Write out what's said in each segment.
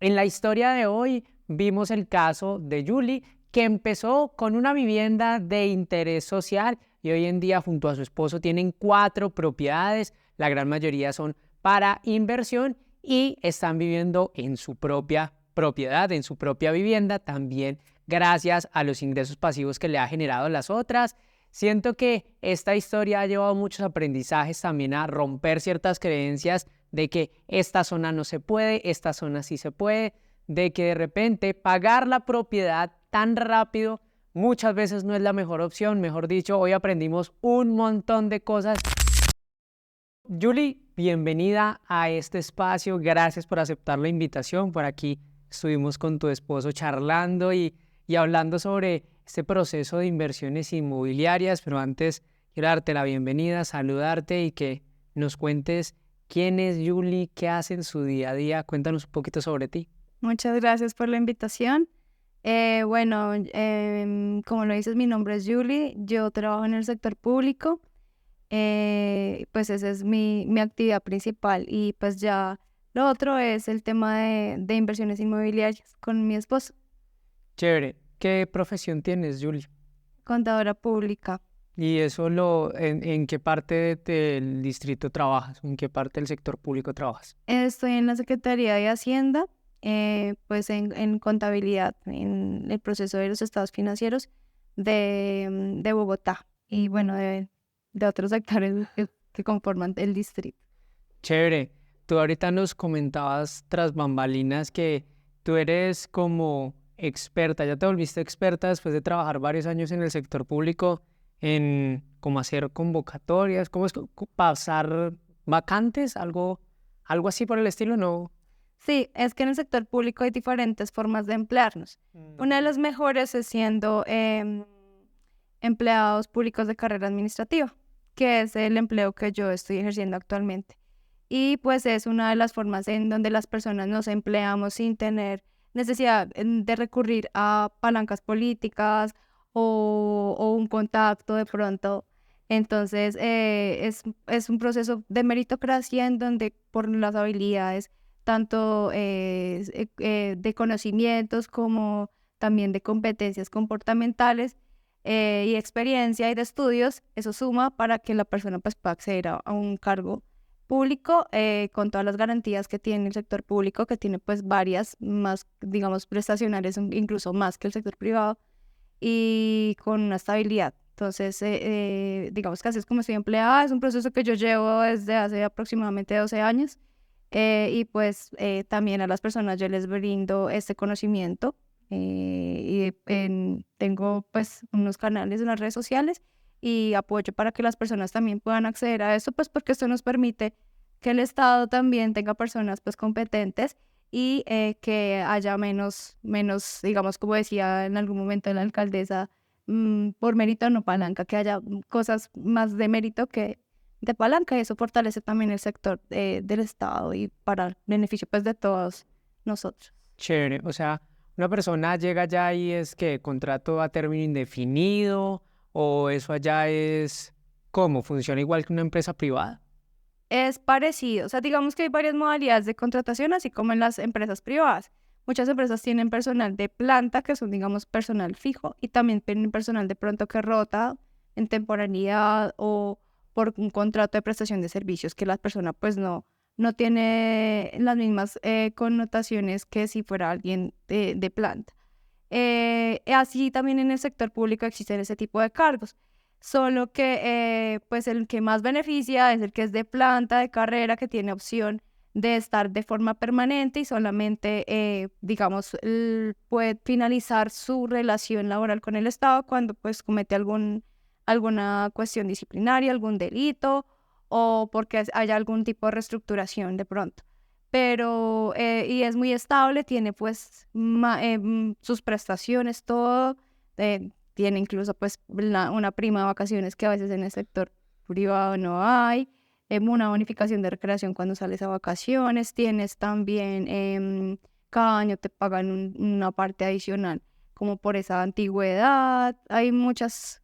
En la historia de hoy vimos el caso de Julie, que empezó con una vivienda de interés social y hoy en día junto a su esposo tienen 4 propiedades, la gran mayoría son para inversión y están viviendo en su propia propiedad, en su propia vivienda, también gracias a los ingresos pasivos que le ha generado las otras. Siento que esta historia ha llevado muchos aprendizajes también a romper ciertas creencias de que esta zona no se puede, esta zona sí se puede, de que de repente pagar la propiedad tan rápido muchas veces no es la mejor opción. Mejor dicho, hoy aprendimos un montón de cosas. Julie, bienvenida a este espacio. Gracias por aceptar la invitación. Por aquí estuvimos con tu esposo charlando y hablando sobre este proceso de inversiones inmobiliarias, pero antes quiero darte la bienvenida, saludarte y que nos cuentes quién es Julie, qué hace en su día a día. Cuéntanos un poquito sobre ti. Muchas gracias por la invitación. Bueno, como lo dices, mi nombre es Julie, yo trabajo en el sector público, pues esa es mi actividad principal y pues ya lo otro es el tema de inversiones inmobiliarias con mi esposo, Chévere. ¿Qué profesión tienes, Julie? contadora pública. ¿Y eso en qué parte del distrito trabajas? ¿En qué parte del sector público trabajas? Estoy en la Secretaría de Hacienda, pues en contabilidad, en el proceso de los estados financieros de Bogotá y bueno, de otros sectores que conforman el distrito. Chévere. Tú ahorita nos comentabas tras bambalinas que tú eres como experta, ya te volviste experta después de trabajar varios años en el sector público en cómo hacer convocatorias, cómo es pasar vacantes, algo así por el estilo, ¿no? Sí, es que en el sector público hay diferentes formas de emplearnos. Una de las mejores es siendo empleados públicos de carrera administrativa, que es el empleo que yo estoy ejerciendo actualmente. Y pues es una de las formas en donde las personas nos empleamos sin tener necesidad de recurrir a palancas políticas o un contacto de pronto. Entonces es un proceso de meritocracia en donde por las habilidades tanto de conocimientos como también de competencias comportamentales y experiencia y de estudios, eso suma para que la persona pues pueda acceder a un cargo público con todas las garantías que tiene el sector público, que tiene pues varias más, digamos, prestacionales, incluso más que el sector privado, y con una estabilidad. Entonces, digamos que así es como estoy empleada, es un proceso que yo llevo desde hace aproximadamente 12 años y pues también a las personas yo les brindo este conocimiento tengo pues unos canales en las redes sociales y apoyo para que las personas también puedan acceder a eso, pues porque esto nos permite que el Estado también tenga personas pues competentes y que haya menos, digamos, como decía en algún momento la alcaldesa, por mérito no palanca, que haya cosas más de mérito que de palanca y eso fortalece también el sector del Estado y para el beneficio pues de todos nosotros. Chévere. O sea, una persona llega allá y es que contrato a término indefinido o eso allá es, ¿cómo? ¿Funciona igual que una empresa privada? Es parecido, o sea, digamos que hay varias modalidades de contratación, así como en las empresas privadas. Muchas empresas tienen personal de planta, que son, digamos, personal fijo, y también tienen personal de pronto que rota en temporalidad o por un contrato de prestación de servicios, que la persona pues no tiene las mismas connotaciones que si fuera alguien de planta. Así también en el sector público existen ese tipo de cargos, solo que pues el que más beneficia es el que es de planta, de carrera, que tiene opción de estar de forma permanente y solamente, digamos, puede finalizar su relación laboral con el Estado cuando pues comete alguna cuestión disciplinaria, algún delito o porque haya algún tipo de reestructuración de pronto, pero y es muy estable, tiene pues sus prestaciones, todo, tiene incluso pues una prima de vacaciones que a veces en el sector privado no hay, una bonificación de recreación cuando sales a vacaciones, tienes también, cada año te pagan una parte adicional como por esa antigüedad, hay muchas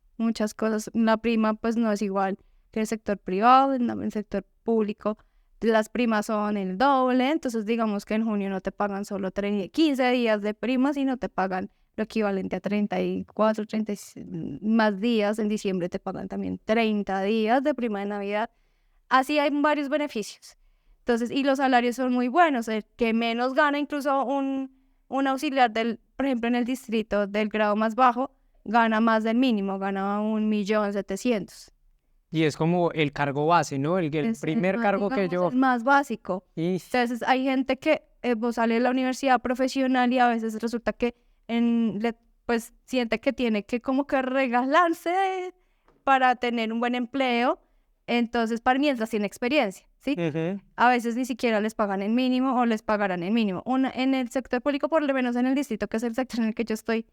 cosas, la prima pues no es igual que el sector privado, en el sector público las primas son el doble, entonces digamos que en junio no te pagan solo 15 días de primas, sino te pagan lo equivalente a 34, 36 más días. En diciembre te pagan también 30 días de prima de Navidad. Así hay varios beneficios. Entonces, y los salarios son muy buenos. El que menos gana, incluso un auxiliar por ejemplo, en el distrito del grado más bajo, gana más del mínimo, gana 1.700.000. Y es como el cargo base, ¿no? El primer cargo que yo... el más básico. Y Entonces, hay gente que vos sale de la universidad profesional y a veces resulta que pues siente que tiene que como que regalarse para tener un buen empleo. Entonces, para mientras tiene experiencia, ¿sí? A veces ni siquiera les pagan el mínimo o les pagarán el mínimo. En el sector público, por lo menos en el distrito, que es el sector en el que yo estoy,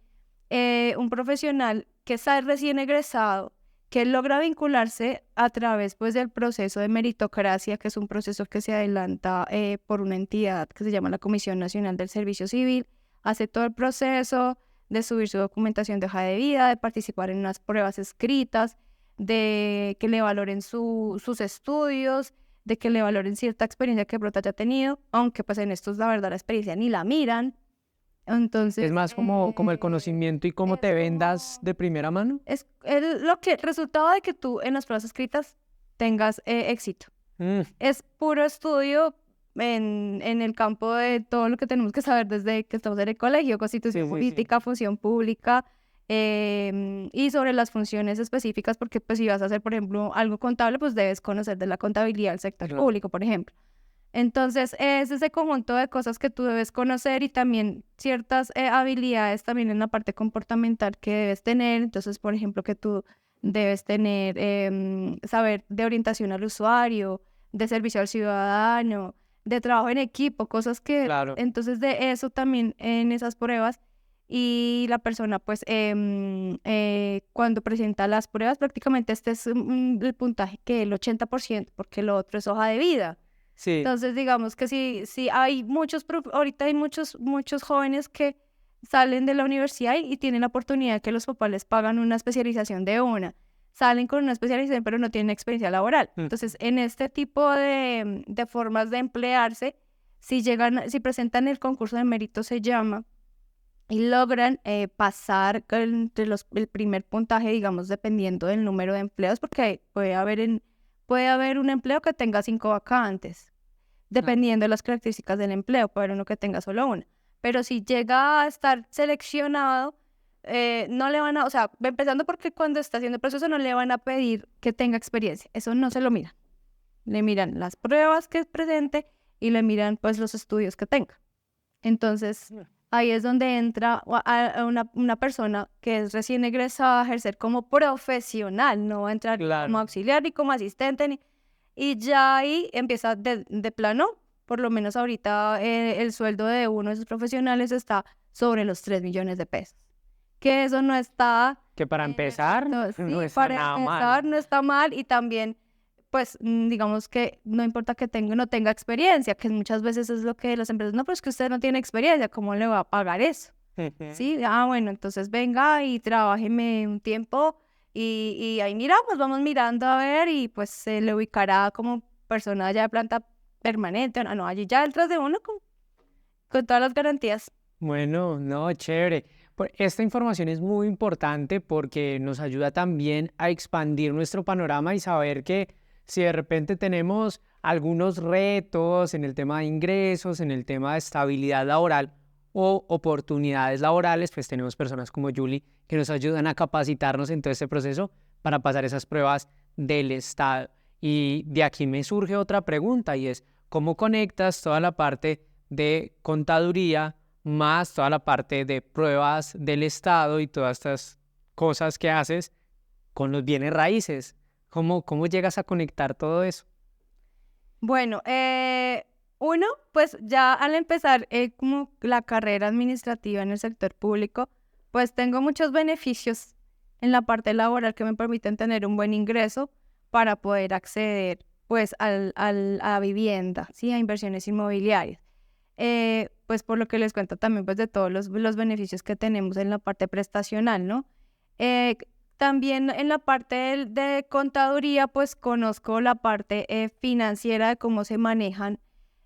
un profesional que está recién egresado, que logra vincularse a través pues del proceso de meritocracia, que es un proceso que se adelanta por una entidad que se llama la Comisión Nacional del Servicio Civil, hace todo el proceso de subir su documentación de hoja de vida, de participar en unas pruebas escritas, de que le valoren sus estudios, de que le valoren cierta experiencia que de pronto haya tenido, aunque pues en estos la verdad la experiencia ni la miran. Entonces, es más como el conocimiento y cómo te vendas de primera mano. es el resultado de que tú en las pruebas escritas tengas éxito. Es puro estudio en el campo de todo lo que tenemos que saber desde que estamos en el colegio: constitución política, función pública, y sobre las funciones específicas, porque pues si vas a hacer, por ejemplo, algo contable, pues debes conocer de la contabilidad del sector público, por ejemplo. Entonces, es ese conjunto de cosas que tú debes conocer y también ciertas habilidades también en la parte comportamental que debes tener. Entonces, por ejemplo, que tú debes tener, saber de orientación al usuario, de servicio al ciudadano, de trabajo en equipo, cosas que... Claro. Entonces, de eso también en esas pruebas. Y la persona, pues, cuando presenta las pruebas, prácticamente este es el puntaje que el 80%, porque lo otro es hoja de vida. Sí. Entonces, digamos que sí hay ahorita hay muchos jóvenes que salen de la universidad y tienen la oportunidad de que los papás les pagan una especialización de una. Salen con una especialización, pero no tienen experiencia laboral. Entonces, en este tipo de formas de emplearse, si presentan el concurso de mérito, se llama, y logran pasar entre el primer puntaje, digamos, dependiendo del número de empleos, porque puede haber un empleo que tenga 5 vacantes, dependiendo de las características del empleo. Puede haber uno que tenga solo una. Pero si llega a estar seleccionado, no le van a, o sea, empezando porque cuando está haciendo el proceso no le van a pedir que tenga experiencia. Eso no se lo miran. Le miran las pruebas que presente y le miran pues los estudios que tenga. Entonces, ahí es donde entra a una persona que es recién egresada a ejercer como profesional, no va a entrar como auxiliar ni como asistente, y ya ahí empieza de plano. Por lo menos ahorita el sueldo de uno de esos profesionales está sobre los 3 millones de pesos. Que eso no está... Que para empezar, no está nada mal. No está mal, y también, pues, digamos que no importa que no tenga experiencia, que muchas veces es lo que las empresas, no, pero es que usted no tiene experiencia, ¿cómo le va a pagar eso? Sí, bueno, entonces venga y trabájeme un tiempo y ahí miramos, vamos mirando a ver, y pues se le ubicará como persona ya de planta permanente, no, allí ya detrás de uno con todas las garantías. Bueno, no, chévere. Esta información es muy importante porque nos ayuda también a expandir nuestro panorama y saber que si de repente tenemos algunos retos en el tema de ingresos, en el tema de estabilidad laboral o oportunidades laborales, pues tenemos personas como Julie que nos ayudan a capacitarnos en todo este proceso para pasar esas pruebas del Estado. Y de aquí me surge otra pregunta, y es: ¿cómo conectas toda la parte de contaduría más toda la parte de pruebas del Estado y todas estas cosas que haces con los bienes raíces? ¿Cómo llegas a conectar todo eso? Bueno, uno, pues ya al empezar como la carrera administrativa en el sector público, pues tengo muchos beneficios en la parte laboral que me permiten tener un buen ingreso para poder acceder pues a vivienda, ¿sí? A inversiones inmobiliarias. Pues por lo que les cuento también pues de todos los beneficios que tenemos en la parte prestacional, ¿no? también en la parte de contaduría, pues conozco la parte financiera de cómo se manejan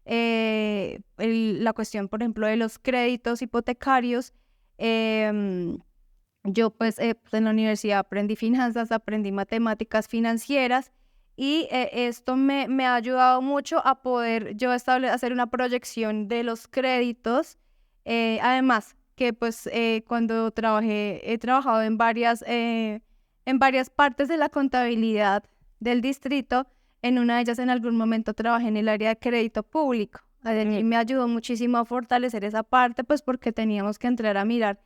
la cuestión, por ejemplo, de los créditos hipotecarios. Em, yo pues en la universidad aprendí finanzas, aprendí matemáticas financieras y esto me ha ayudado mucho a poder yo hacer una proyección de los créditos. Además, que pues cuando he trabajado en varias partes de la contabilidad del distrito. En una de ellas en algún momento trabajé en el área de crédito público. A mí me ayudó muchísimo a fortalecer esa parte, pues porque teníamos que entrar a mirar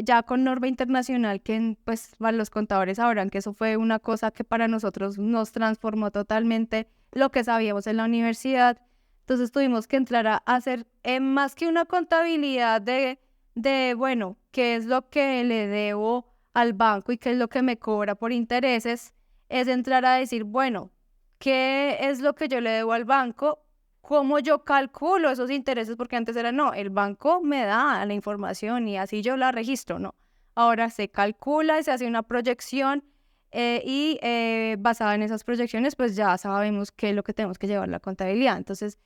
ya con norma internacional, que pues para los contadores sabrán que eso fue una cosa que para nosotros nos transformó totalmente lo que sabíamos en la universidad. Entonces tuvimos que entrar a hacer más que una contabilidad bueno, qué es lo que le debo al banco y qué es lo que me cobra por intereses, es entrar a decir, bueno, ¿qué es lo que yo le debo al banco? ¿Cómo yo calculo esos intereses? Porque antes era, no, el banco me da la información y así yo la registro, ¿no? Ahora se calcula y se hace una proyección y basada en esas proyecciones, pues ya sabemos qué es lo que tenemos que llevar a la contabilidad. Entonces,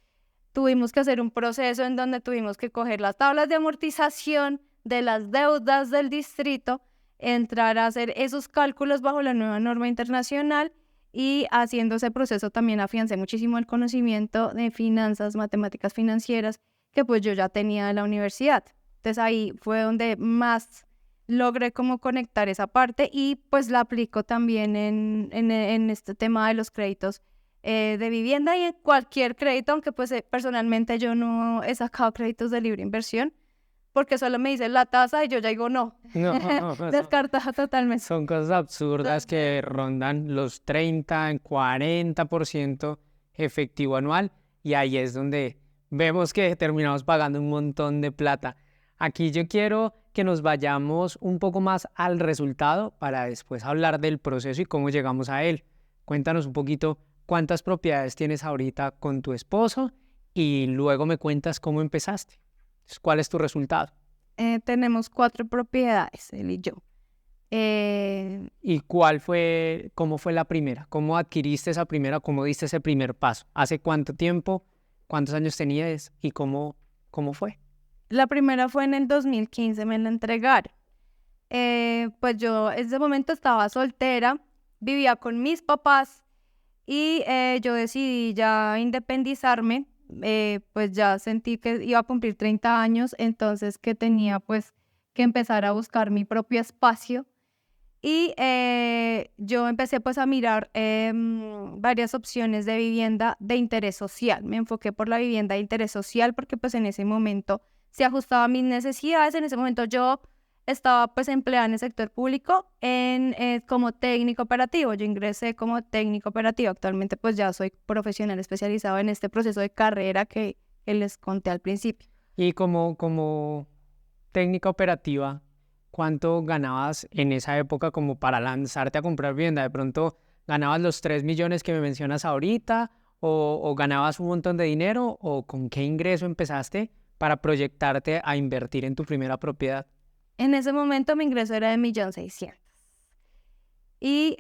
tuvimos que hacer un proceso en donde tuvimos que coger las tablas de amortización de las deudas del distrito, entrar a hacer esos cálculos bajo la nueva norma internacional. Y haciendo ese proceso también afiancé muchísimo el conocimiento de finanzas, matemáticas financieras, que pues yo ya tenía en la universidad. Entonces ahí fue donde más logré como conectar esa parte y pues la aplico también en este tema de los créditos de vivienda y en cualquier crédito, aunque pues personalmente yo no he sacado créditos de libre inversión, porque solo me dicen la tasa y yo ya digo no, descartada totalmente. Son cosas absurdas que rondan los 30, 40% efectivo anual y ahí es donde vemos que terminamos pagando un montón de plata. Aquí yo quiero que nos vayamos un poco más al resultado para después hablar del proceso y cómo llegamos a él. Cuéntanos un poquito cuántas propiedades tienes ahorita con tu esposo y luego me cuentas cómo empezaste. ¿Cuál es tu resultado? Tenemos 4 propiedades, él y yo. ¿Y cómo fue la primera? ¿Cómo adquiriste esa primera? ¿Cómo diste ese primer paso? ¿Hace cuánto tiempo? ¿Cuántos años tenías? ¿Y cómo fue? La primera fue en el 2015, me la entregaron. Pues yo en ese momento estaba soltera, vivía con mis papás y yo decidí ya independizarme. Pues ya sentí que iba a cumplir 30 años, entonces que tenía pues que empezar a buscar mi propio espacio y yo empecé pues a mirar varias opciones de vivienda de interés social. Me enfoqué por la vivienda de interés social porque pues en ese momento se ajustaba a mis necesidades. En ese momento yo estaba pues empleada en el sector público como técnico operativo. Yo ingresé como técnico operativo. Actualmente pues ya soy profesional especializado en este proceso de carrera que les conté al principio. Y como técnica operativa, ¿cuánto ganabas en esa época como para lanzarte a comprar vivienda? ¿De pronto ganabas los 3 millones que me mencionas ahorita o ganabas un montón de dinero o con qué ingreso empezaste para proyectarte a invertir en tu primera propiedad? En ese momento mi ingreso era de 1.600.000. Y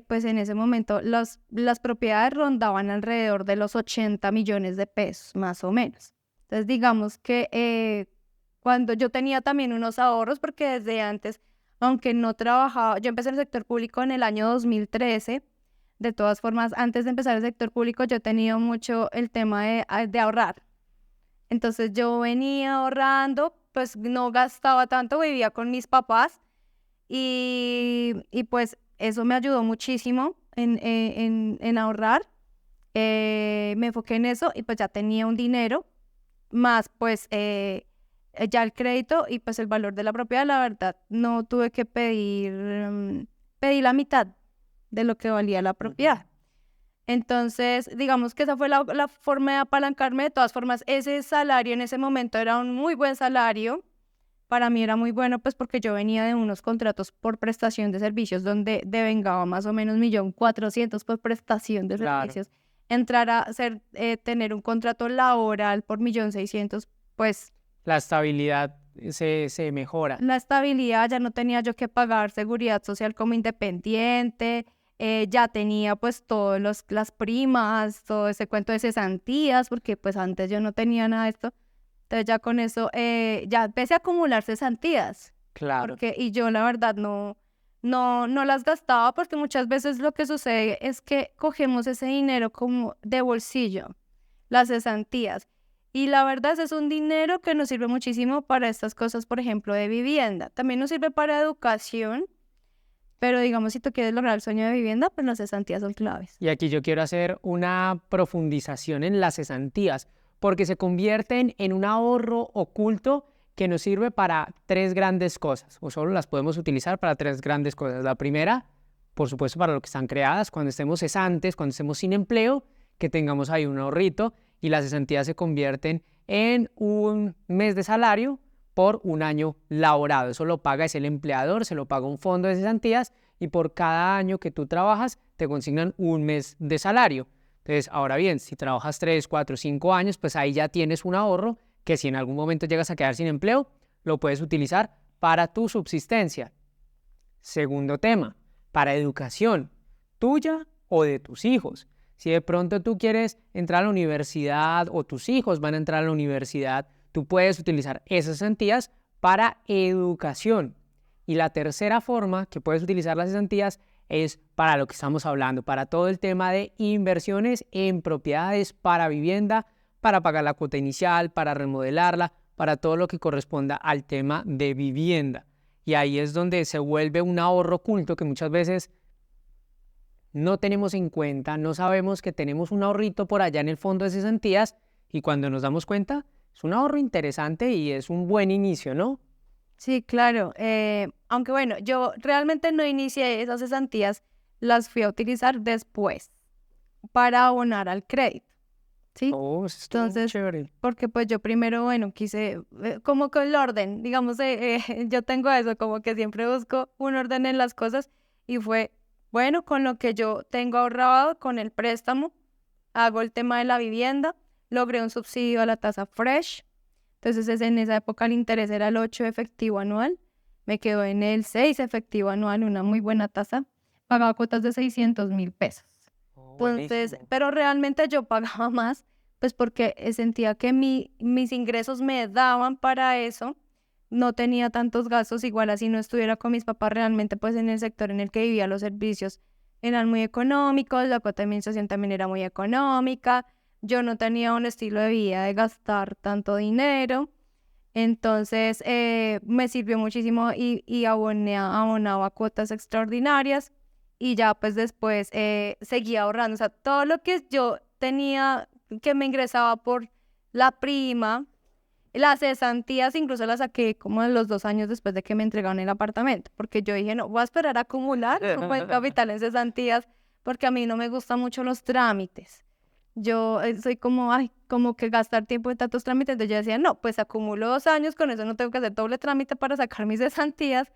pues en ese momento las propiedades rondaban alrededor de los 80 millones de pesos, más o menos. Entonces digamos que cuando yo tenía también unos ahorros, porque desde antes, aunque no trabajaba, yo empecé en el sector público en el año 2013. De todas formas, antes de empezar el sector público yo he tenido mucho el tema de ahorrar. Entonces yo venía ahorrando, pues no gastaba tanto, vivía con mis papás y pues eso me ayudó muchísimo en ahorrar. Me enfoqué en eso y pues ya tenía un dinero, más pues ya el crédito y pues el valor de la propiedad, la verdad, no tuve que pedí la mitad de lo que valía la propiedad. Entonces, digamos que esa fue la forma de apalancarme. De todas formas, ese salario en ese momento era un muy buen salario. Para mí era muy bueno, pues porque yo venía de unos contratos por prestación de servicios donde devengaba más o menos 1.400.000 por prestación de servicios. Claro. Entrar a tener un contrato laboral por 1.600.000, pues... La estabilidad se mejora. La estabilidad, ya no tenía yo que pagar seguridad social como independiente, ya tenía pues todas las primas, todo ese cuento de cesantías, porque pues antes yo no tenía nada de esto. Entonces ya con eso ya empecé a acumular cesantías. Claro. Y yo la verdad no las gastaba porque muchas veces lo que sucede es que cogemos ese dinero como de bolsillo, las cesantías. Y la verdad ese es un dinero que nos sirve muchísimo para estas cosas, por ejemplo, de vivienda. También nos sirve para educación, pero digamos si tú quieres lograr el sueño de vivienda, pues las cesantías son claves. Y aquí yo quiero hacer una profundización en las cesantías, porque se convierten en un ahorro oculto que nos sirve para tres grandes cosas, o solo las podemos utilizar para tres grandes cosas. La primera, por supuesto, para lo que están creadas, cuando estemos cesantes, cuando estemos sin empleo, que tengamos ahí un ahorrito, y las cesantías se convierten en un mes de salario por un año laborado. Eso lo paga es el empleador, se lo paga un fondo de cesantías, y por cada año que tú trabajas te consignan un mes de salario. Entonces, ahora bien, si trabajas 3, 4, 5 años, pues ahí ya tienes un ahorro que si en algún momento llegas a quedar sin empleo, lo puedes utilizar para tu subsistencia. Segundo tema, para educación, tuya o de tus hijos. Si de pronto tú quieres entrar a la universidad o tus hijos van a entrar a la universidad, tú puedes utilizar esas cesantías para educación. Y la tercera forma que puedes utilizar las cesantías es para lo que estamos hablando, para todo el tema de inversiones en propiedades, para vivienda, para pagar la cuota inicial, para remodelarla, para todo lo que corresponda al tema de vivienda. Y ahí es donde se vuelve un ahorro oculto que muchas veces no tenemos en cuenta, no sabemos que tenemos un ahorrito por allá en el fondo de cesantías y cuando nos damos cuenta es un ahorro interesante y es un buen inicio, ¿no? Sí, claro. Aunque bueno, yo realmente no inicié esas cesantías, las fui a utilizar después para abonar al crédito, ¿sí? Oh, eso estuvo muy Entonces, chévere. porque pues yo primero, bueno, quise como con el orden, digamos, yo tengo eso, como que siempre busco un orden en las cosas y fue, bueno, con lo que yo tengo ahorrado, con el préstamo, hago el tema de la vivienda, logré un subsidio a la tasa fresh. Entonces en esa época el interés era el 8 efectivo anual, me quedó en el 6 efectivo anual, una muy buena tasa, pagaba cuotas de 600.000 pesos. Oh, Entonces, buenísimo. pero realmente yo pagaba más, pues porque sentía que mis ingresos me daban para eso, no tenía tantos gastos, igual así no estuviera con mis papás realmente, pues en el sector en el que vivía los servicios eran muy económicos, la cuota de administración también era muy económica, yo no tenía un estilo de vida de gastar tanto dinero, entonces me sirvió muchísimo y abonaba cuotas extraordinarias y ya pues después seguía ahorrando, o sea, todo lo que yo tenía que me ingresaba por la prima, las cesantías incluso las saqué como en los 2 años después de que me entregaron el apartamento, porque yo dije, no, voy a esperar a acumular un buen capital en cesantías, porque a mí no me gustan mucho los trámites. Yo soy como, ay, como que gastar tiempo en tantos trámites. Entonces yo decía, no, pues acumulo 2 años, con eso no tengo que hacer doble trámite para sacar mis cesantías.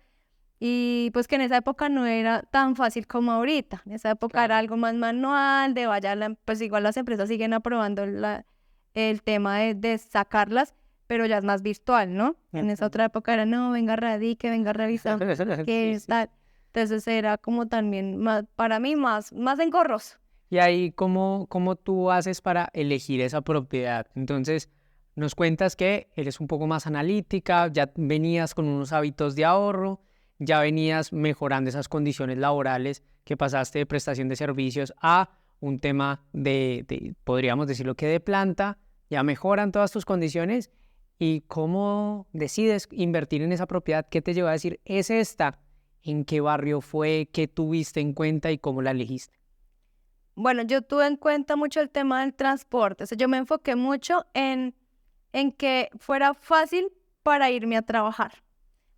Y pues que en esa época no era tan fácil como ahorita. En esa época era Claro. algo más manual, de vaya, pues igual las empresas siguen aprobando el tema de sacarlas, pero ya es más virtual, ¿no? En esa otra época era, no, venga, radique, venga, revisa, Sí, qué sí. tal. Entonces era como también más, para mí más engorroso. Y ahí, ¿cómo tú haces para elegir esa propiedad? Entonces, nos cuentas que eres un poco más analítica, ya venías con unos hábitos de ahorro, ya venías mejorando esas condiciones laborales que pasaste de prestación de servicios a un tema podríamos decirlo que de planta, ya mejoran todas tus condiciones. ¿Y cómo decides invertir en esa propiedad? ¿Qué te llevó a decir, es esta? ¿En qué barrio fue? ¿Qué tuviste en cuenta y cómo la elegiste? Bueno, yo tuve en cuenta mucho el tema del transporte, o sea, yo me enfoqué mucho en que fuera fácil para irme a trabajar,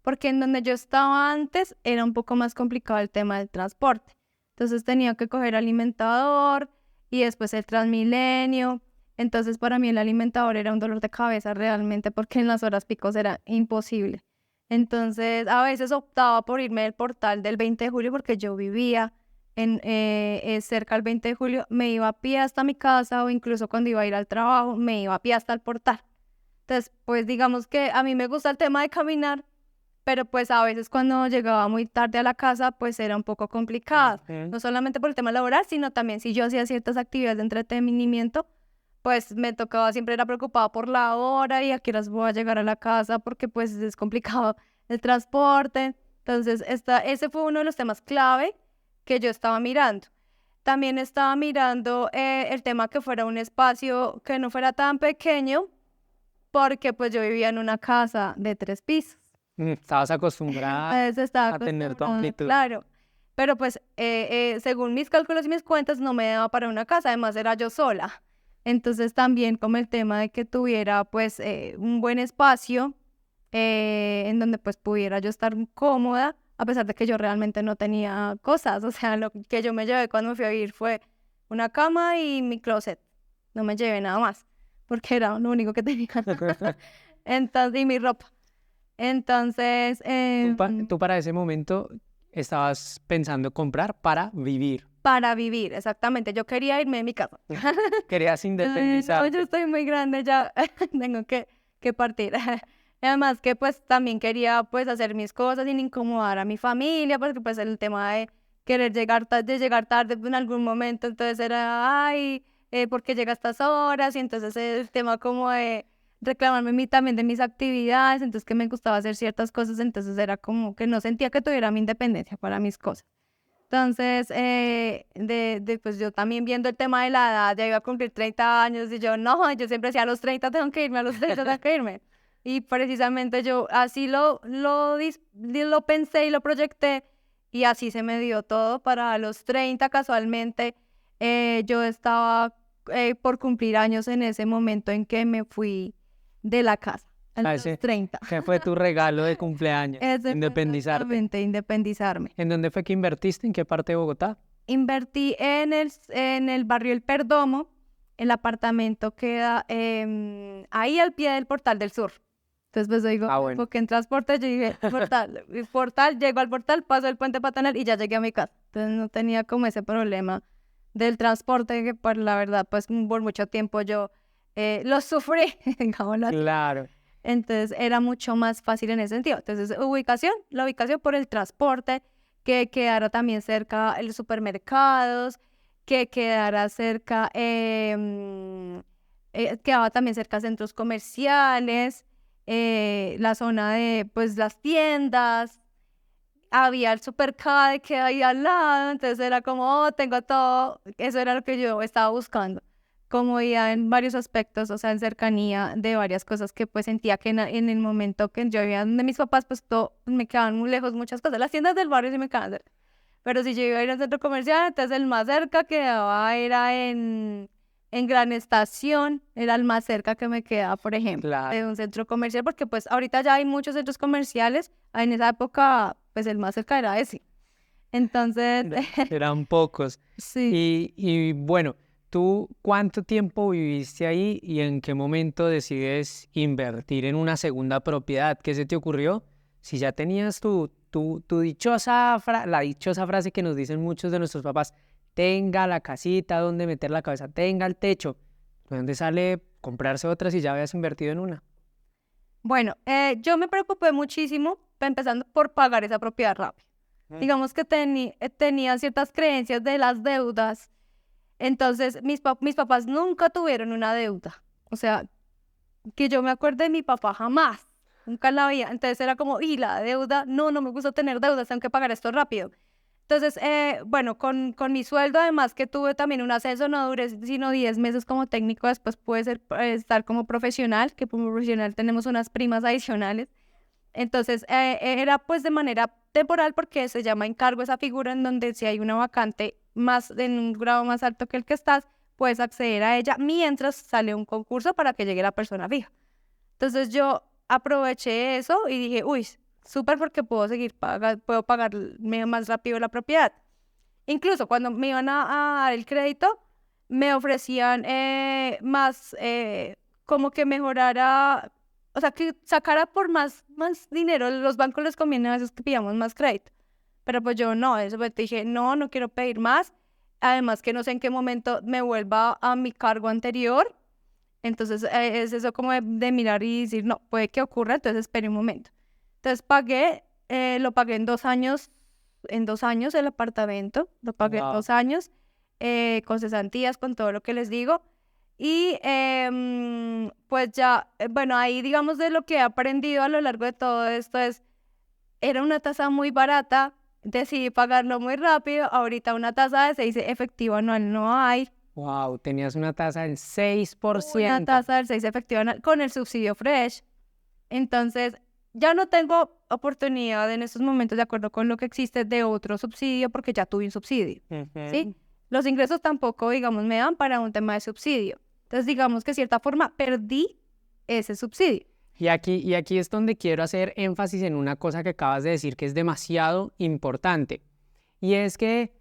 porque en donde yo estaba antes era un poco más complicado el tema del transporte. Entonces tenía que coger alimentador y después el Transmilenio. Entonces para mí el alimentador era un dolor de cabeza realmente porque en las horas picos era imposible. Entonces a veces optaba por irme del portal del 20 de julio porque yo vivía cerca del 20 de julio, me iba a pie hasta mi casa o incluso cuando iba a ir al trabajo, me iba a pie hasta el portal. Entonces, pues digamos que a mí me gusta el tema de caminar, pero pues a veces cuando llegaba muy tarde a la casa, pues era un poco complicado. No solamente por el tema laboral, sino también si yo hacía ciertas actividades de entretenimiento, pues me tocaba siempre era preocupada por la hora y a qué horas voy a llegar a la casa porque pues es complicado el transporte. Entonces, ese fue uno de los temas clave que yo estaba mirando. También estaba mirando el tema que fuera un espacio que no fuera tan pequeño, porque pues yo vivía en una casa de 3 pisos. Estabas acostumbrada Entonces estaba a tener tu acostumbrada, amplitud. claro. Pero pues según mis cálculos y mis cuentas no me daba para una casa, además era yo sola. Entonces también como el tema de que tuviera pues un buen espacio en donde pues pudiera yo estar cómoda, a pesar de que yo realmente no tenía cosas. O sea, lo que yo me llevé cuando me fui a vivir fue una cama y mi closet. No me llevé nada más, porque era lo único que tenía. Entonces, y mi ropa. Entonces, Tú para ese momento estabas pensando comprar para vivir. para vivir, exactamente. Yo quería irme de mi casa. Querías No, independizarte. yo estoy muy grande ya, tengo que partir. Y además que pues también quería pues hacer mis cosas sin incomodar a mi familia, porque pues el tema de querer llegar tarde en algún momento, entonces era, ay, ¿por qué llega a estas horas? Y entonces el tema como de reclamarme a mí también de mis actividades, entonces que me gustaba hacer ciertas cosas, entonces era como que no sentía que tuviera mi independencia para mis cosas. Entonces, pues yo también viendo el tema de la edad, ya iba a cumplir 30 años y yo, no, yo siempre decía, a los 30 tengo que irme, a los 30 tengo que irme. Y precisamente yo así lo pensé y lo proyecté y así se me dio todo. Para los 30 casualmente, yo estaba por cumplir años en ese momento en que me fui de la casa, a los 30. ¿Qué fue tu regalo de cumpleaños? Ese fue Independizarte. exactamente, independizarme. ¿En dónde fue que invertiste? ¿En qué parte de Bogotá? Invertí en el barrio El Perdomo. El apartamento queda ahí al pie del Portal del Sur. Entonces, pues yo digo, Bueno. porque en transporte yo dije, portal, llego al portal, paso el puente peatonal y ya llegué a mi casa. Entonces no tenía como ese problema del transporte, que por la verdad, pues por mucho tiempo yo lo sufrí, digámoslo así. Claro. Entonces era mucho más fácil en ese sentido. Entonces, la ubicación por el transporte, que quedara también cerca los supermercados, que quedara cerca, quedaba también cerca centros comerciales, la zona de pues las tiendas, había el supercade que ahí al lado, entonces era como, oh, tengo todo, eso era lo que yo estaba buscando, comodidad en varios aspectos, o sea, en cercanía de varias cosas que pues sentía que en el momento que yo vivía donde mis papás, pues todo, me quedaban muy lejos muchas cosas, las tiendas del barrio sí me quedaban cerca, pero si yo iba a ir a un centro comercial, entonces el más cerca quedaba era en Gran Estación, era el más cerca que me quedaba, por ejemplo, Claro. de un centro comercial, porque pues ahorita ya hay muchos centros comerciales, en esa época pues el más cerca era ese. Entonces, Eran pocos. sí. Y bueno, ¿tú cuánto tiempo viviste ahí y en qué momento decides invertir en una segunda propiedad? ¿Qué se te ocurrió? Si ya tenías tu la dichosa frase que nos dicen muchos de nuestros papás, tenga la casita donde meter la cabeza, tenga el techo. ¿De dónde sale comprarse otra si ya habías invertido en una? Bueno, yo me preocupé muchísimo, empezando por pagar esa propiedad rápido. Digamos que tenía ciertas creencias de las deudas. Entonces, mis papás nunca tuvieron una deuda. O sea, que yo me acuerde de mi papá jamás. Nunca la había. Entonces era como, y la deuda, no me gusta tener deudas, tengo que pagar esto rápido. Entonces, bueno, con mi sueldo, además que tuve también un ascenso, no duré sino 10 meses como técnico, después pude estar como profesional, que como profesional tenemos unas primas adicionales. Entonces, era pues de manera temporal porque se llama encargo esa figura en donde si hay una vacante más en un grado más alto que el que estás, puedes acceder a ella mientras sale un concurso para que llegue la persona fija. Entonces yo aproveché eso y dije, uy, súper porque puedo pagarme más rápido la propiedad. Incluso cuando me iban a dar el crédito, me ofrecían más, como que mejorara, o sea, que sacara por más dinero. Los bancos les conviene a veces que pidamos más crédito. Pero pues yo no, eso pues dije, no quiero pedir más. Además que no sé en qué momento me vuelva a mi cargo anterior Entonces es eso como de mirar y decir, no, puede que ocurra, entonces espere un momento. Entonces lo pagué en 2 años el apartamento, lo pagué en Wow. 2 años, con cesantías, con todo lo que les digo. Y pues ya, bueno, ahí digamos de lo que he aprendido a lo largo de todo esto era una tasa muy barata, decidí pagarlo muy rápido, ahorita una tasa de 6 efectivo anual no hay, Wow, tenías una tasa del una 6%. tasa del 6 efectivo anual con el subsidio Fresh. Entonces, ya no tengo oportunidad en estos momentos, de acuerdo con lo que existe, de otro subsidio porque ya tuve un subsidio, ¿sí? Ujú. Los ingresos tampoco, digamos, me dan para un tema de subsidio. Entonces, digamos que de cierta forma perdí ese subsidio. Y aquí es donde quiero hacer énfasis en una cosa que acabas de decir que es demasiado importante. Y es que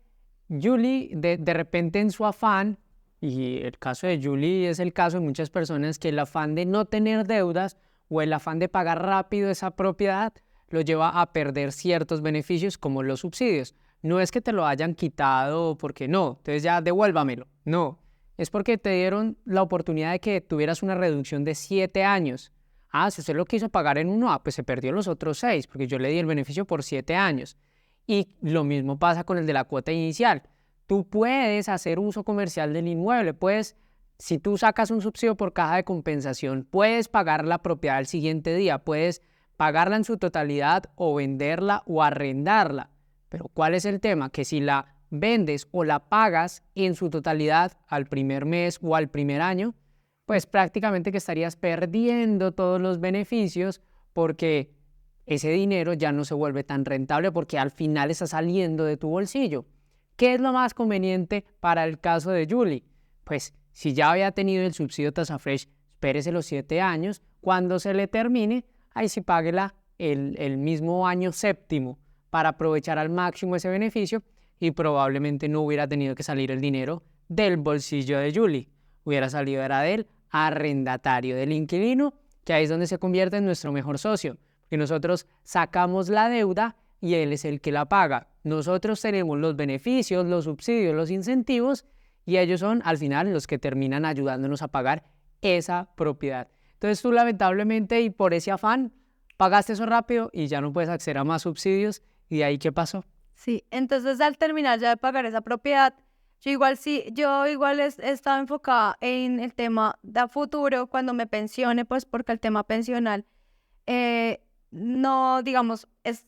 Julie, de repente en su afán, y el caso de Julie es el caso de muchas personas, que el afán de no tener deudas o el afán de pagar rápido esa propiedad lo lleva a perder ciertos beneficios como los subsidios. No es que te lo hayan quitado porque no, entonces ya devuélvamelo. No, es porque te dieron la oportunidad de que tuvieras una reducción de 7 años. Ah, si usted lo quiso pagar en uno, pues se perdió los otros 6, porque yo le di el beneficio por 7 años. Y lo mismo pasa con el de la cuota inicial. Tú puedes hacer uso comercial del inmueble, si tú sacas un subsidio por caja de compensación, puedes pagar la propiedad al siguiente día, puedes pagarla en su totalidad o venderla o arrendarla. Pero ¿cuál es el tema? Que si la vendes o la pagas en su totalidad al primer mes o al primer año, pues prácticamente que estarías perdiendo todos los beneficios porque ese dinero ya no se vuelve tan rentable porque al final está saliendo de tu bolsillo. ¿Qué es lo más conveniente para el caso de Julie? Pues si ya había tenido el subsidio tasa fresh, espérese los 7 años, cuando se le termine, ahí sí páguela el mismo año séptimo para aprovechar al máximo ese beneficio y probablemente no hubiera tenido que salir el dinero del bolsillo de Julie, hubiera salido era del arrendatario, del inquilino, que ahí es donde se convierte en nuestro mejor socio, porque nosotros sacamos la deuda y él es el que la paga. Nosotros tenemos los beneficios, los subsidios, los incentivos y ellos son al final los que terminan ayudándonos a pagar esa propiedad. Entonces tú lamentablemente y por ese afán pagaste eso rápido y ya no puedes acceder a más subsidios y de ahí ¿qué pasó? Sí, entonces al terminar ya de pagar esa propiedad, yo igual he estado enfocada en el tema de a futuro, cuando me pensione, pues porque el tema pensional, no, digamos, es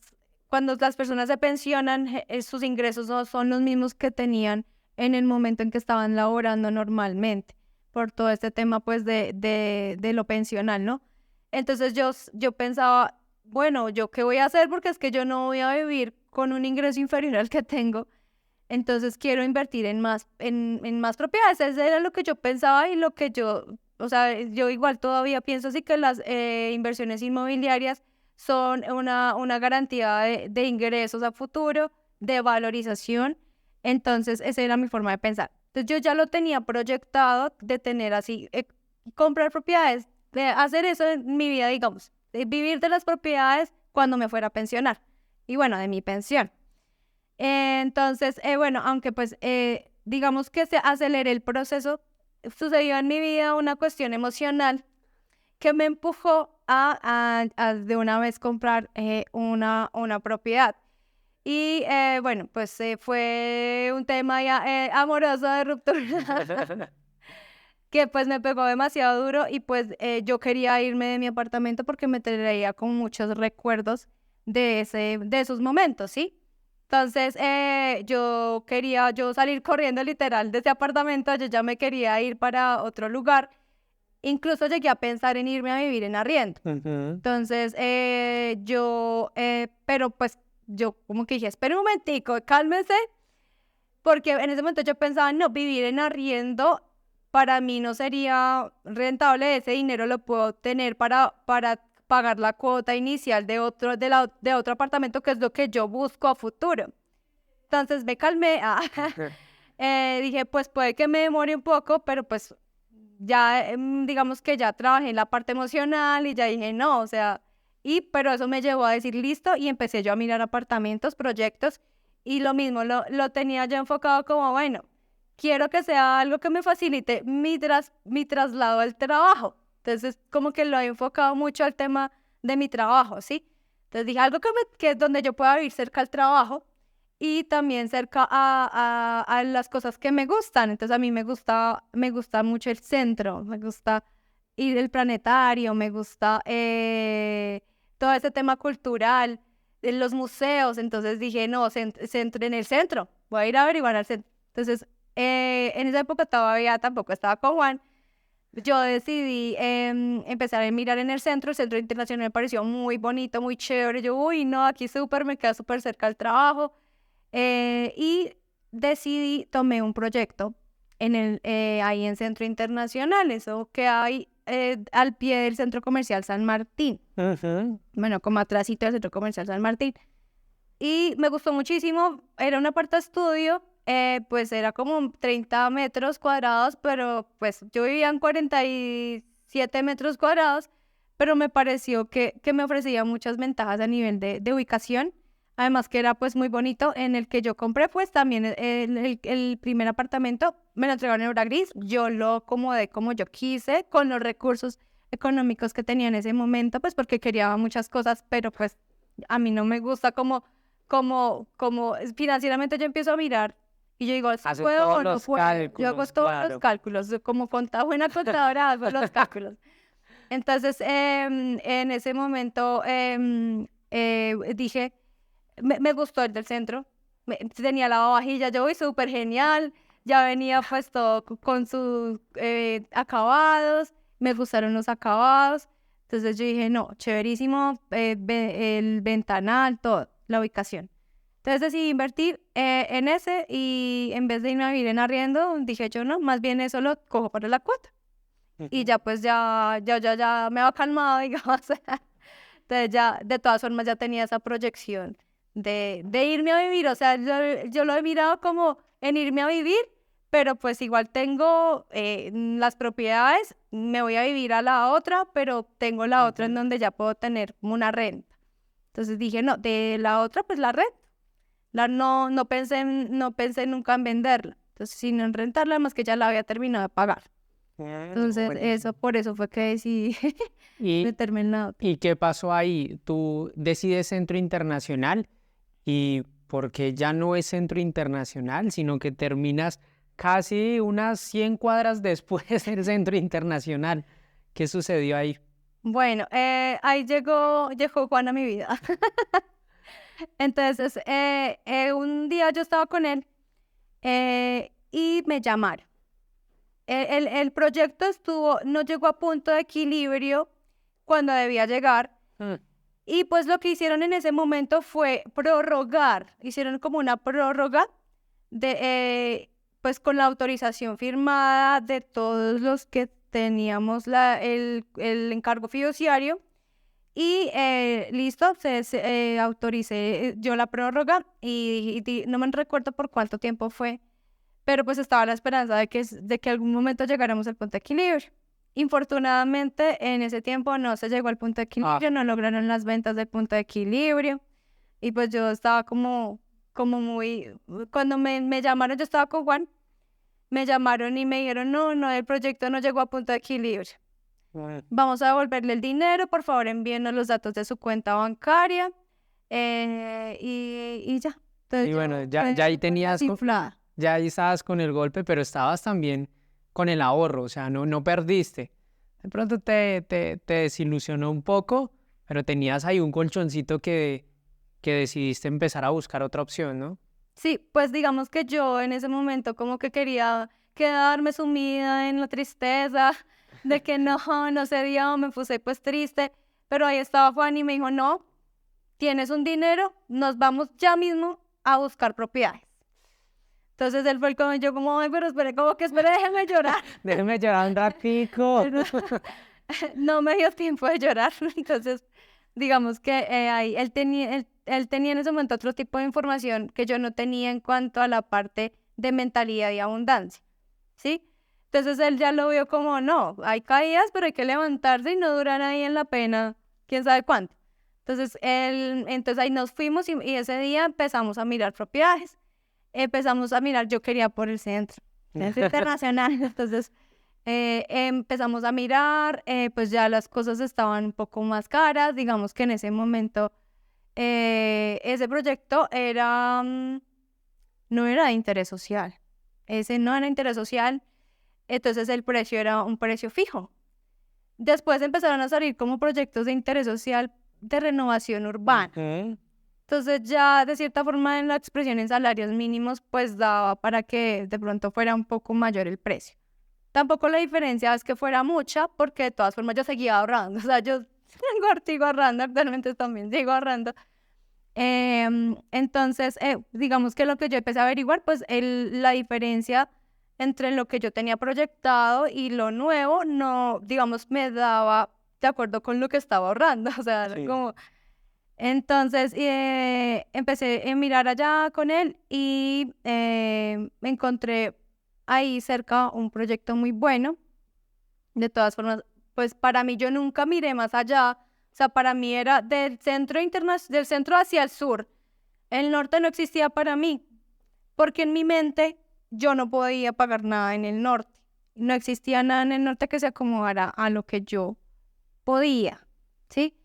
cuando las personas se pensionan, sus ingresos no son los mismos que tenían en el momento en que estaban laborando normalmente, por todo este tema, pues, de lo pensional, ¿no? Entonces yo pensaba, bueno, ¿yo qué voy a hacer? Porque es que yo no voy a vivir con un ingreso inferior al que tengo. Entonces quiero invertir en más propiedades. Eso era lo que yo pensaba y lo que o sea, yo igual todavía pienso así que las inversiones inmobiliarias son una garantía de ingresos a futuro, de valorización. Entonces esa era mi forma de pensar. Entonces yo ya lo tenía proyectado de tener así, comprar propiedades, de hacer eso en mi vida, digamos, de vivir de las propiedades cuando me fuera a pensionar. Y bueno, de mi pensión. Entonces, bueno, aunque pues digamos que se acelere el proceso, sucedió en mi vida una cuestión emocional que me empujó a de una vez comprar una propiedad. Y bueno, pues fue un tema ya amoroso de ruptura que pues me pegó demasiado duro y pues yo quería irme de mi apartamento porque me traía con muchos recuerdos de esos momentos, ¿sí? Entonces yo salir corriendo literal de ese apartamento, yo ya me quería ir para otro lugar, incluso llegué a pensar en irme a vivir en arriendo. Entonces pero pues yo como que dije, espera un momentico, cálmese, porque en ese momento yo pensaba, no, vivir en arriendo para mí no sería rentable, ese dinero lo puedo tener para pagar la cuota inicial de otro apartamento, que es lo que yo busco a futuro. Entonces me calmé, dije, pues puede que me demore un poco, pero pues ya digamos que ya trabajé en la parte emocional y ya dije, no, o sea, pero eso me llevó a decir listo y empecé yo a mirar apartamentos, proyectos y lo mismo, lo tenía yo enfocado como, bueno, quiero que sea algo que me facilite mi traslado al trabajo. Entonces, como que lo he enfocado mucho al tema de mi trabajo, ¿sí? Entonces dije algo que donde yo pueda vivir cerca al trabajo y también cerca a las cosas que me gustan. Entonces a mí me gusta mucho el centro, me gusta ir al planetario, me gusta todo ese tema cultural, de los museos. Entonces dije, no, centro en el centro, voy a ir a averiguar al centro. Entonces, en esa época todavía tampoco estaba con Juan. Yo decidí empezar a mirar en el centro internacional me pareció muy bonito, muy chévere. Yo, uy, no, aquí súper, me queda súper cerca del trabajo. Y tomé un proyecto ahí en Centro Internacional, eso que hay al pie del Centro Comercial San Martín. Bueno, como atrásito del Centro Comercial San Martín. Y me gustó muchísimo, era un apartaestudio, pues era como 30 metros cuadrados, pero pues yo vivía en 47 metros cuadrados, pero me pareció que me ofrecía muchas ventajas a nivel de ubicación, además que era pues muy bonito, en el que yo compré pues también el primer apartamento, me lo entregaron en obra gris, yo lo acomodé como yo quise, con los recursos económicos que tenía en ese momento, pues porque quería muchas cosas, pero pues a mí no me gusta como financieramente yo empiezo a mirar y yo digo, Haces ¿puedo todos o no los puedo? Yo hago cálculos, todos los claro. cálculos, como buena contadora hago los cálculos. Entonces, en ese momento dije, me gustó el del centro, tenía lavavajillas, yo voy súper genial, ya venía pues todo con sus acabados, me gustaron los acabados, entonces yo dije, no, chéverísimo, el ventanal, todo, la ubicación. Entonces decidí invertir en ese y en vez de irme a vivir en arriendo, dije yo no, más bien eso lo cojo para la cuota. Y ya pues ya me había calmado, digamos. Entonces ya, de todas formas, ya tenía esa proyección de irme a vivir. O sea, yo lo he mirado como en irme a vivir, pero pues igual tengo las propiedades, me voy a vivir a la otra, pero tengo la otra en donde ya puedo tener como una renta. Entonces dije, no, de la otra, pues la renta. No pensé nunca en venderla. Entonces, sino en rentarla, más que ya la había terminado de pagar. Entonces, Buenísimo. por eso fue que decidí ¿Y, meterme en la otra. y qué pasó ahí? Tú decides Centro Internacional y porque ya no es Centro Internacional, sino que terminas casi unas 100 cuadras después del Centro Internacional. ¿Qué sucedió ahí? Bueno, ahí llegó Juan a mi vida. Entonces, un día yo estaba con él y me llamaron. El proyecto no llegó a punto de equilibrio cuando debía llegar. Mm, Y pues lo que hicieron en ese momento fue hicieron como una prórroga pues con la autorización firmada de todos los que teníamos el encargo fiduciario y listo, autoricé yo la prórroga y no me recuerdo por cuánto tiempo fue, pero pues estaba la esperanza de que algún momento llegáramos al punto de equilibrio. Infortunadamente, en ese tiempo no se llegó al punto de equilibrio, no lograron las ventas del punto de equilibrio. Y pues yo estaba como muy... Cuando me llamaron, yo estaba con Juan, me llamaron y me dijeron, no, el proyecto no llegó a punto de equilibrio. Vamos a devolverle el dinero, por favor, envíenos los datos de su cuenta bancaria. Y ya. Entonces y bueno, yo ya ahí quedé tenías, desinflada. ya ahí estabas con el golpe, pero estabas también con el ahorro, o sea, no perdiste. De pronto te desilusionó un poco, pero tenías ahí un colchoncito que decidiste empezar a buscar otra opción, ¿no? Sí, pues digamos que yo en ese momento como que quería quedarme sumida en la tristeza de que no se dio, me puse pues triste, pero ahí estaba Juan y me dijo, no, tienes un dinero, nos vamos ya mismo a buscar propiedades. Entonces él fue el como yo como, ay, pero espere, déjeme llorar. Déjeme llorar un ratico. Pero no me dio tiempo de llorar, entonces digamos que ahí él tenía en ese momento otro tipo de información que yo no tenía en cuanto a la parte de mentalidad y abundancia, ¿sí? Entonces él ya lo vio como, no, hay caídas, pero hay que levantarse y no durar ahí en la pena, quién sabe cuánto. Entonces ahí nos fuimos y ese día empezamos a mirar propiedades, empezamos a mirar, yo quería por el centro. es internacional. Entonces empezamos a mirar, pues ya las cosas estaban un poco más caras. Digamos que en ese momento ese proyecto era, no era de interés social. Ese no era interés social, entonces el precio era un precio fijo. Después empezaron a salir como proyectos de interés social de renovación urbana. Entonces ya de cierta forma en la expresión en salarios mínimos pues daba para que de pronto fuera un poco mayor el precio. Tampoco la diferencia es que fuera mucha porque de todas formas yo seguía ahorrando. O sea, yo sigo ahorrando, actualmente también sigo ahorrando. Entonces, digamos que lo que yo empecé a averiguar, pues la diferencia entre lo que yo tenía proyectado y lo nuevo, no, digamos, me daba de acuerdo con lo que estaba ahorrando. O sea, Sí. como... Entonces, empecé a mirar allá con él y me encontré ahí cerca un proyecto muy bueno. De todas formas, pues para mí yo nunca miré más allá. O sea, para mí era del centro hacia el sur. El norte no existía para mí, porque en mi mente yo no podía pagar nada en el norte. No existía nada en el norte que se acomodara a lo que yo podía, ¿sí?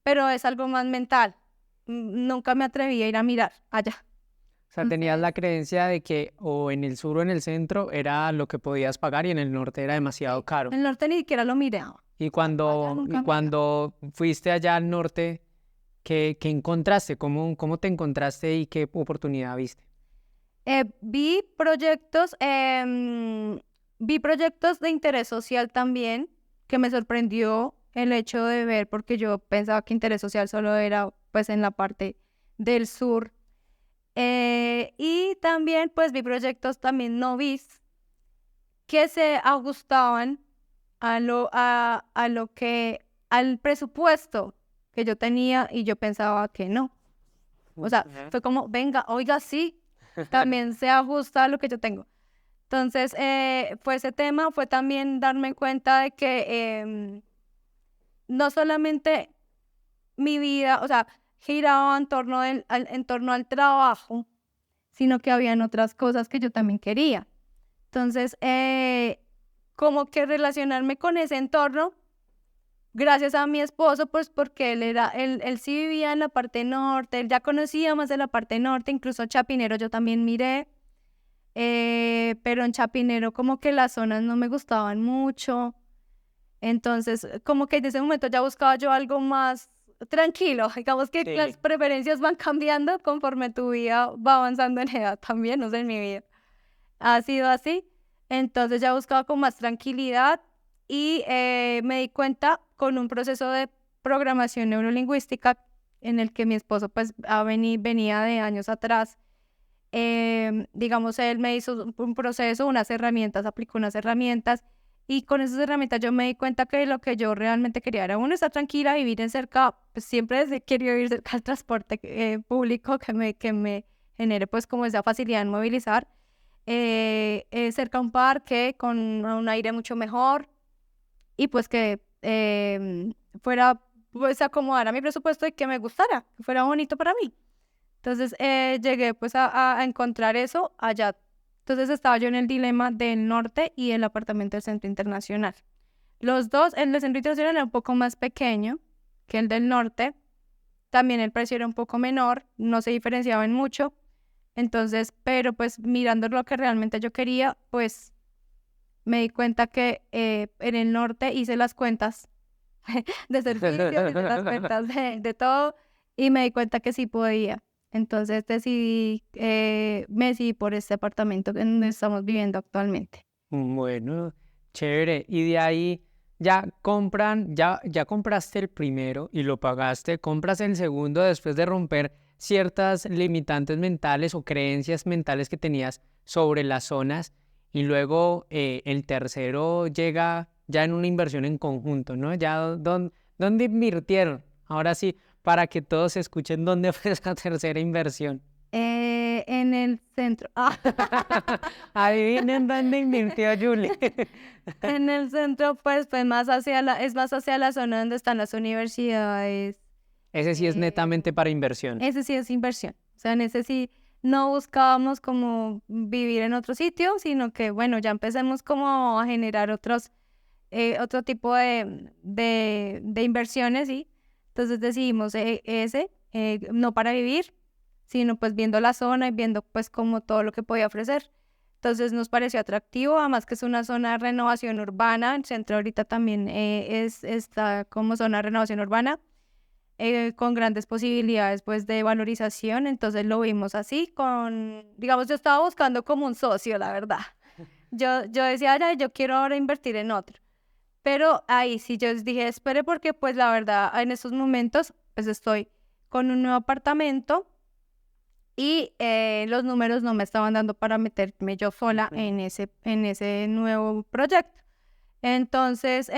Pero es algo más mental. Nunca me atreví a ir a mirar allá. O sea, tenías Entonces, la creencia de que o en el sur o en el centro era lo que podías pagar y en el norte era demasiado caro. el norte ni siquiera lo miraba. Y Allá cuando, y nunca miraba. cuando fuiste allá al norte, ¿qué encontraste? ¿Cómo te encontraste y qué oportunidad viste? Vi proyectos de interés social también, que me sorprendió el hecho de ver, porque yo pensaba que interés social solo era pues en la parte del sur. Y también pues vi proyectos también no vis que se ajustaban al presupuesto que yo tenía y yo pensaba que no. O sea, fue como, venga, oiga, sí, también se ajusta a lo que yo tengo. Entonces, fue ese tema, fue también darme cuenta de que no solamente mi vida, o sea, giraba en torno al trabajo, sino que habían otras cosas que yo también quería. Entonces, como que relacionarme con ese entorno, gracias a mi esposo, pues porque él sí vivía en la parte norte, él ya conocía más de la parte norte, incluso Chapinero yo también miré, pero en Chapinero como que las zonas no me gustaban mucho, entonces como que en ese momento ya buscaba yo algo más tranquilo, digamos que las Sí. preferencias van cambiando conforme tu vida va avanzando en edad también, no sé, en mi vida ha sido así. Entonces ya buscaba con más tranquilidad y me di cuenta con un proceso de programación neurolingüística en el que mi esposo pues venía de años atrás. Digamos, él me hizo un proceso, unas herramientas, aplicó unas herramientas y con esas herramientas yo me di cuenta que lo que yo realmente quería era uno, estar tranquila, vivir en cerca, pues siempre he querido vivir cerca del transporte público que me genere pues como esa facilidad en movilizar cerca a un parque con un aire mucho mejor y pues que fuera, pues acomodara mi presupuesto y que me gustara, que fuera bonito para mí. Entonces llegué pues a encontrar eso allá. Entonces estaba yo en el dilema del norte y el apartamento del Centro Internacional. Los dos, el del Centro Internacional era un poco más pequeño que el del norte. También el precio era un poco menor, no se diferenciaban mucho. Entonces, pero pues mirando lo que realmente yo quería, pues me di cuenta que en el norte hice las cuentas de servicios, hice las cuentas de todo y me di cuenta que sí podía. Entonces me decidí por este apartamento en donde estamos viviendo actualmente. Bueno, chévere. Y de ahí ya compraste el primero y lo pagaste, compras el segundo después de romper ciertas limitantes mentales o creencias mentales que tenías sobre las zonas y luego el tercero llega ya en una inversión en conjunto, ¿no? Ya ¿dónde invirtieron? Ahora sí, para que todos escuchen dónde fue esa tercera inversión. En el centro. Adivinen dónde invirtió Julie. En el centro, pues, es más hacia la zona donde están las universidades. Ese sí es eh, netamente para inversión. Ese sí es inversión. O sea, en ese sí, no buscábamos como vivir en otro sitio, sino que, bueno, ya empecemos como a generar otro tipo de inversiones, ¿sí? Entonces decidimos no para vivir, sino pues viendo la zona y viendo pues como todo lo que podía ofrecer. Entonces nos pareció atractivo, además que es una zona de renovación urbana, el centro ahorita también está como zona de renovación urbana, con grandes posibilidades pues de valorización, entonces lo vimos así digamos, yo estaba buscando como un socio, la verdad. Yo decía, ya, yo quiero ahora invertir en otro. Pero ahí sí yo dije, espere porque pues la verdad en estos momentos pues estoy con un nuevo apartamento y los números no me estaban dando para meterme yo sola en ese nuevo proyecto. Entonces,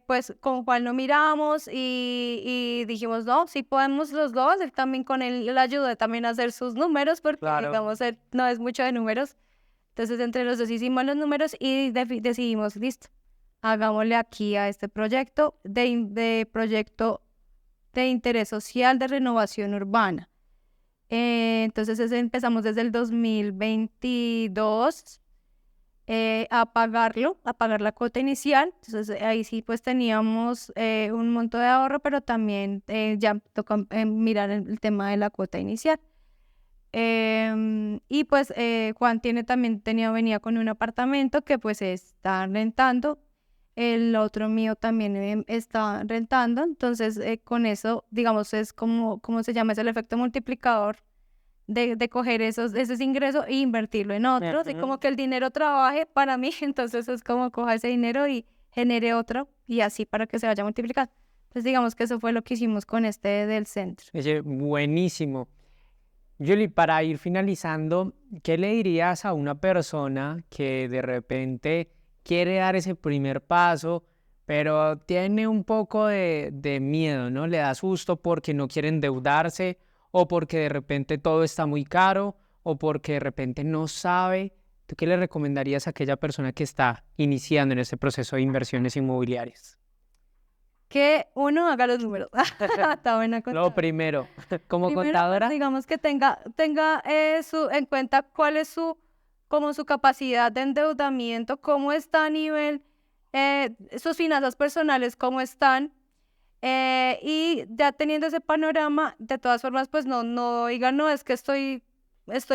pues con Juan lo miramos y dijimos, no, sí podemos los dos, él también con él le ayudé también a hacer sus números porque Claro. digamos, él no es mucho de números. Entonces, entre los dos hicimos los números y decidimos, listo, hagámosle aquí a este proyecto proyecto de interés social de renovación urbana. Entonces empezamos desde el 2022 a pagar la cuota inicial. Entonces ahí sí pues teníamos un monto de ahorro, pero también ya tocó mirar el tema de la cuota inicial. Y pues Juan venía con un apartamento que pues está rentando, el otro mío también está rentando, entonces con eso, digamos, es ¿cómo se llama? Es el efecto multiplicador de coger ese ingreso e invertirlo en otros, y como que el dinero trabaje para mí, entonces es como coja ese dinero y genere otro, y así para que se vaya multiplicando. Entonces digamos que eso fue lo que hicimos con este del centro. Oye, buenísimo. Julie, para ir finalizando, ¿qué le dirías a una persona que de repente quiere dar ese primer paso, pero tiene un poco de miedo, ¿no? Le da susto porque no quiere endeudarse o porque de repente todo está muy caro o porque de repente no sabe? ¿Tú qué le recomendarías a aquella persona que está iniciando en este proceso de inversiones inmobiliarias? Que uno haga los números. Está buena Lo contadora. primero, como Primero, pues, contadora, digamos que tenga en cuenta cuál es como su capacidad de endeudamiento, cómo está a nivel, sus finanzas personales, cómo están. Y ya teniendo ese panorama, de todas formas, pues no digan, no, es que estoy,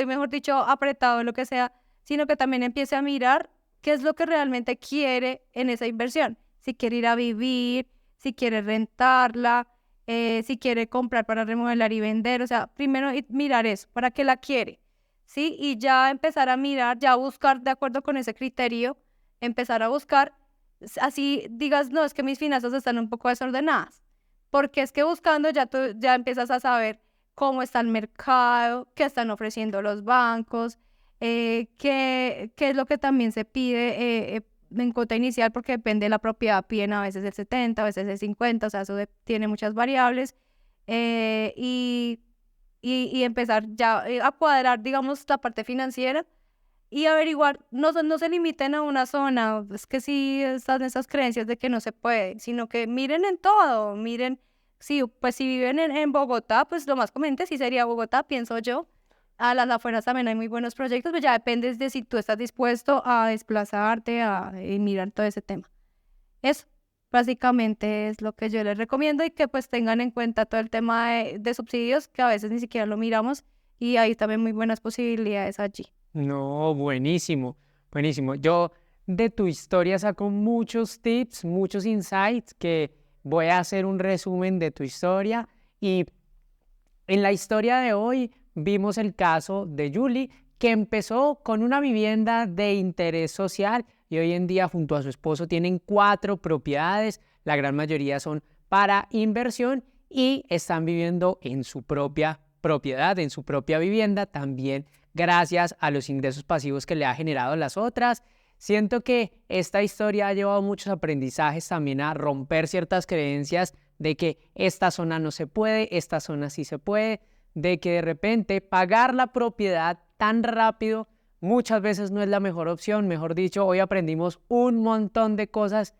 mejor dicho, apretado, lo que sea, sino que también empiece a mirar qué es lo que realmente quiere en esa inversión. Si quiere ir a vivir, si quiere rentarla, si quiere comprar para remodelar y vender, o sea, primero mirar eso, ¿para qué la quiere? ¿Sí? Y ya empezar a mirar, ya buscar de acuerdo con ese criterio, empezar a buscar, así digas, no, es que mis finanzas están un poco desordenadas, porque es que buscando ya tú ya empiezas a saber cómo está el mercado, qué están ofreciendo los bancos, qué es lo que también se pide en cuota inicial, porque depende de la propiedad, piden a veces el 70, a veces el 50, o sea, eso tiene muchas variables, y empezar ya a cuadrar, digamos, la parte financiera y averiguar, no se limiten a una zona, es que sí están esas creencias de que no se puede, sino que miren en todo, miren, sí, pues si viven en Bogotá, pues lo más conveniente sí sería Bogotá, pienso yo. A las afueras también hay muy buenos proyectos, pues ya depende de si tú estás dispuesto a desplazarte, y mirar todo ese tema. Eso, básicamente es lo que yo les recomiendo y que pues tengan en cuenta todo el tema de subsidios, que a veces ni siquiera lo miramos y hay también muy buenas posibilidades allí. no, buenísimo, buenísimo. Yo de tu historia saco muchos tips, muchos insights que voy a hacer un resumen de tu historia. Y en la historia de hoy vimos el caso de Julie, que empezó con una vivienda de interés social y hoy en día junto a su esposo tienen 4 propiedades, la gran mayoría son para inversión y están viviendo en su propia propiedad, en su propia vivienda, también gracias a los ingresos pasivos que le ha generado las otras. Siento que esta historia ha llevado muchos aprendizajes también a romper ciertas creencias de que esta zona no se puede, esta zona sí se puede, de que de repente pagar la propiedad tan rápido muchas veces no es la mejor opción. Mejor dicho, hoy aprendimos un montón de cosas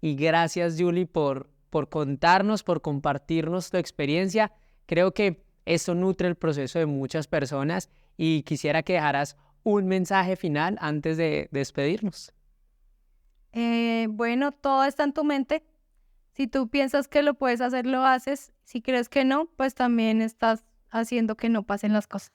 y gracias Julie por contarnos, por compartirnos tu experiencia. Creo que esto nutre el proceso de muchas personas y quisiera que dejaras un mensaje final antes de despedirnos. Bueno, todo está en tu mente. Si tú piensas que lo puedes hacer, lo haces. Si crees que no, pues también estás haciendo que no pasen las cosas.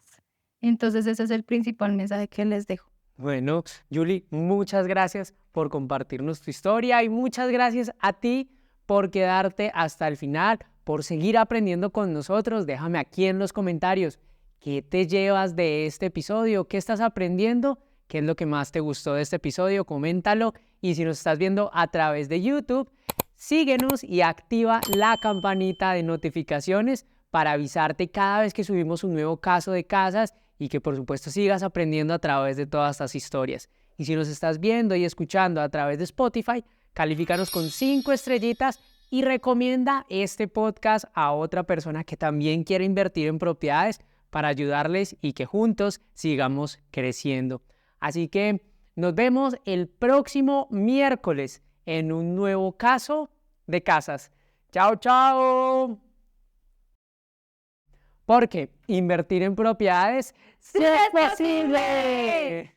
Entonces ese es el principal mensaje que les dejo. Bueno, Julie, muchas gracias por compartirnos tu historia y muchas gracias a ti por quedarte hasta el final, por seguir aprendiendo con nosotros. Déjame aquí en los comentarios qué te llevas de este episodio, qué estás aprendiendo, qué es lo que más te gustó de este episodio, coméntalo. Y si nos estás viendo a través de YouTube, síguenos y activa la campanita de notificaciones para avisarte cada vez que subimos un nuevo caso de casas y que por supuesto sigas aprendiendo a través de todas estas historias. Y si nos estás viendo y escuchando a través de Spotify, califícanos con 5 estrellitas y recomienda este podcast a otra persona que también quiere invertir en propiedades para ayudarles y que juntos sigamos creciendo. Así que nos vemos el próximo miércoles en un nuevo caso de casas. ¡Chao, chao! Porque invertir en propiedades ¡sí es posible!